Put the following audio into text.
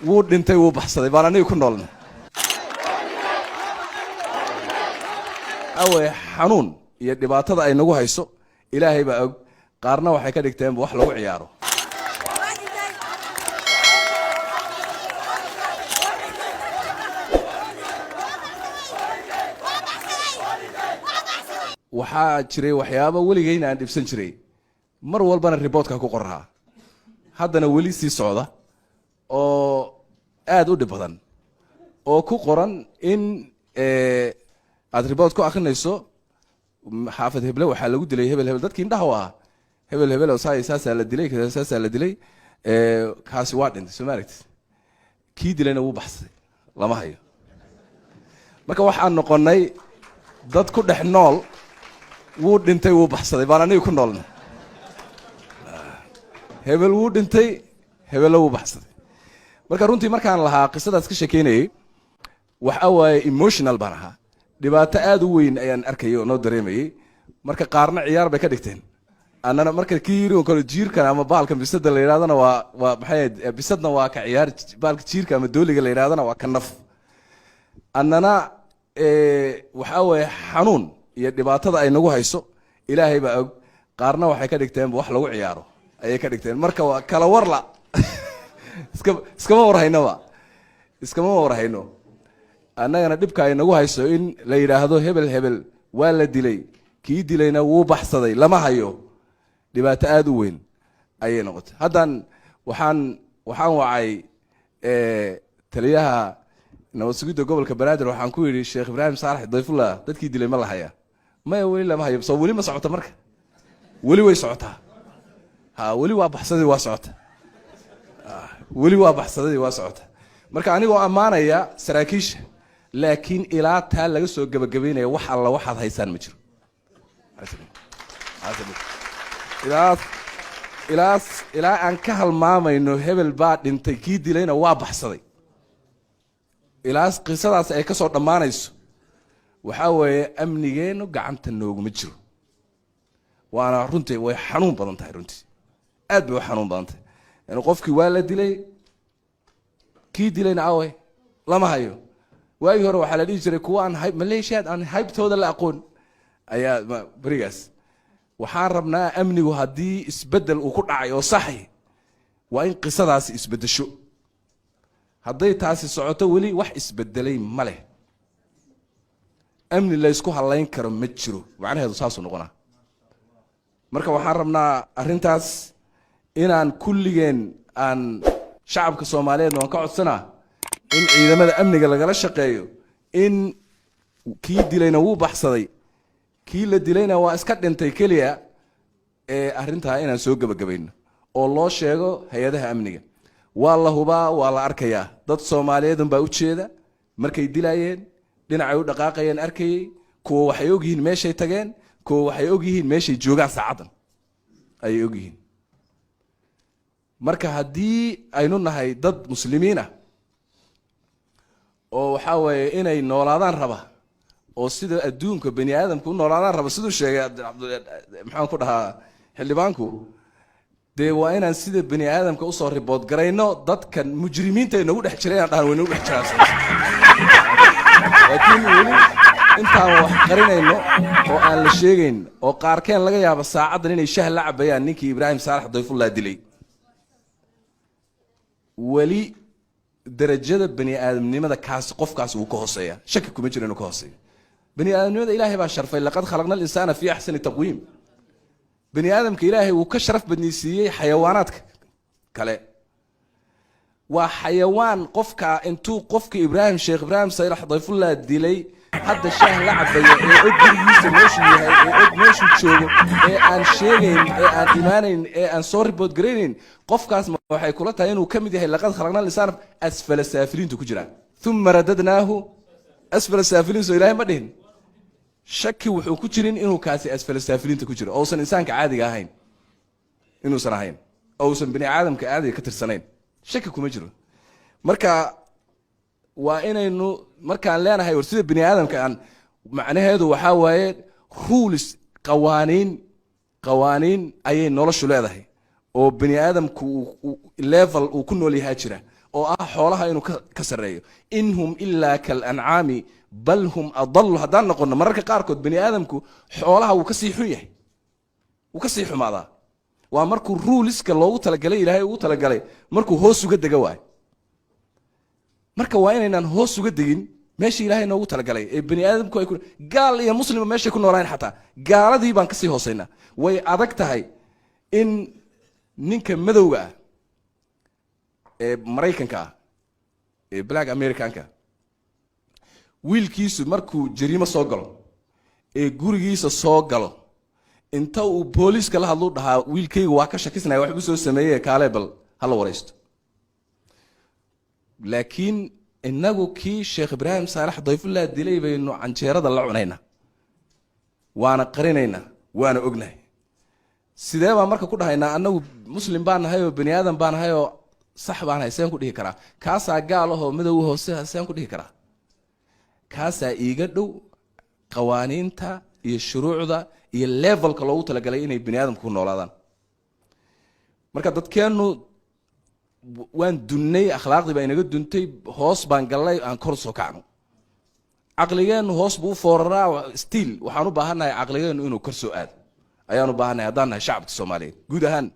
wuu dhintay wuu baxsaday baan aniga ku noolna away xanuun iyo dhibaatada ay nagu hayso ilaahay baa og qaarna waxay ka dhigteen wax lagu ciyaaro waxaa jiray waxyaabo weligayna aan dhibsan jiray mar walbana reportka ku qoraa haddana weli sii socda oo aad u dhib badan oo ku qoran in aad report ku akhrinayso xaafad hebel waxa lagu dilay hebel dadkii indhaha waa hebel oo saasa la dilay saasa la dilay kaasi waa dhintay Soomaaliyeed kii dilayna wuu baxsaday lama hayo marka waxaan noqonay dad ku dhex nool wuu dhintay wuu baxsaday baan aniga ku noolna hebel wuu dhintay hebel wuu baxsaday marka runtii markaan lahaa qisadaas ka sheekeynayay waxa waaye emotional baan ahaa dhibaato aad u weyn ayaan arkay oo noo dareemayay marka qaarna ciyaar bay ka dhigteen annana marka kiiro kale jiirkan ama baalka bisada la yiraahdo waa maxay bisadna waa ka ciyaar baalka jiirka ama dooliga la yiraahdo waa ka naf annana waxa waaye xanuun iyo dhibaatada ay nagu hayso ilaahay baa og qaarna waxay ka dhigteen wax lagu ciyaaro ayay ka dhigteen marka waa kala warla iskama warhayno annagana dhibka ay nagu hayso in la yiraahdo hebel waa la dilay kii dilayna wuu baxsaday lama hayo dhibaato aad u weyn ayay noqotay haddan waxaan wacay taliyaha nabad sugidda gobolka Banaadir waxaan ku yiri Sheekh Ibraahim Saalax Dayfullah dadkii dilay ma la haya ma weli lama hayo soo weli ma socota marka weli way socotaa weli waa baxsaday waa socotaa weli waa baxsaday waa socotaa marka anigoo amaanaya saraakiisha laakiin ilaa taa laga soo gabagabeynaya wax alla waxaad haysaan ma jiro ilaa aan ka halmaamayno hebel baa dhintay kii dilayna waa baxsaday ilaa qisadaas ay ka soo dhamaanayso waxa weeye amnigeenu gacanta nooguma jiro waana runtii way xanuun badan tahay runtii aad bay xanuun badan tahay in qofkii waa la dilay kii dilayna away lama hayo waagi hore waxa la dhigi jiray kuwa aan maleeshiyaad aan haybtooda la aqoon ayaa barigaas waxaan rabnaa amnigu haddii isbedel uu ku dhacay oo saxi waa in qisadaasi isbedesho hadday taasi socoto weli wax isbedelay ma leh amni la isku halayn karo ma jiro macnaheedu saas uu noqonaa marka waxaan rabnaa arrintaas inaan kulligeen aan shacabka Soomaaliyeed oo ka codsanaa in ciidamada amniga lagala shaqeeyo in kii dilayna wuu baxsaday kii la dilayna waa iska dhintay kaliya arrintaa inaan soo gabagabayno oo loo sheego hay'adaha amniga waa la hubaa waa la arkayaa dad Soomaaliyeed baa u jeeda markay dilayeen dhinacay u dhaqaaqayeen arkayay kuwa waxay og yihiin meeshay tageen kuwa waxay og yihiin meeshay joogaan saacadan ay og yihiin marka haddii aynu nahay dad muslimiin ah oo waxa weeye inay noolaadaan raba oo sida adduunka bani aadamku u noolaadaan raba sidoo sheegay maxaan ku dhahaa xildhibaanku dee waa inaan sida bani aadamka u soo report garayno dadkan mujrimiinta ay nagu dhex jireen dhahan way nagu dhex jiraan laakiin weli intaan wax qarinayno oo aan la sheegayn oo qaarkeen laga yaabo saacadan inay shaah la cabayaan ninkii Ibraahim Saalax Dayfullah dilay weli darajada bani aadamnimada kaas qofkaas uu ka hooseeya shaki kuma jiro inuu ka hooseeyo bani aadamnimada ilaahay baa sharfay laqad khalaqna al-insana fi ahsani taqwiim bani aadamka ilaahay uu ka sharaf badnaysiiyay xayawaanaadka kale waa xayawaan qofka intuu qofka Sheekh Ibraahim Saalax Dayfullah dilay hadda shaah la cabayo ee ogrigiisa meeshuu yahay ee og meeshuu joogo ee aan sheegayn ee aan imaanayn ee aan soo report garaynayn qofkaas waxay kula tahay inuu kamid yahay laqad khalaqna al-insana asfala saafiliintu ku jiraan thumma radadnaahu asfala saafiliin soo ilaahay ma dhihin shaki wuxuu ku jirin inuu kaasi asfala saafiliinta ku jiro oo san insaanka caadiga ahayn inuusan ahayn oo san bani aadamka caadiga ka tirsanayn shaki kuma jiro marka waa inaynu markaan leenahay war sida bani aadamka aan macnaheedu waxa waaye rules qawaaniin ayay noloshu leedahay oo bani aadamku level uu ku nool yahay jira oo ah xoolaha inuu ka sareeyo inhum illa kal an'ami bal hum adallu haddaan noqono mararka qaarkood bani aadamku xoolaha wuu ka sii xun yahay wuu ka sii xumaadaa waa markuu ruuliska loogu talagalay ilaahay ugu talagalay markuu hoos uga dega waay marka waa inaynaan hoos uga degin meeshii ilaahay noogu talagalay ee bani aadamku ay gaal iyo muslim meeshay ku noolaan xataa gaaladii baan ka sii hooseynaa way adag tahay in ninka madowga ah ee Mareykanka ah ee black Americanka wiilkiisu markuu jariimo soo galo ee gurigiisa soo galo inta uu booliska la hadlo dhahaa wiilkaygu waa ka shakisnaa wax uu soo sameeyay kaale bal hala wareysto laakiin inagu kii Sheekh Ibrahim Saalax Dayfullah dilay baynu canjeerada la cunayna waana qarinayna waana ognahay sidee baa marka ku dhahaynaa anagu muslim baan nahay oo bani aadam baan nahay oo sax baan nahay seen ku dhihi karaa kaasa gaal ah oo madow hoose seen ku dhihi karaa kaasa iiga dhow qawaaniinta iyo shuruucda iyo levelka loogu talagalay inay bani aadamku noolaadaan marka dadkeenu waan dunnay akhlaaqdii baa inaga duntay hoos baan galay aan kor soo kacno aqligeenu hoos buu fooraraa still waxaan u baahanahay aqligeenu inuu kor soo aado ayaan u baahanahay haddaan nahay shacabka Soomaaliyeed guud ahaan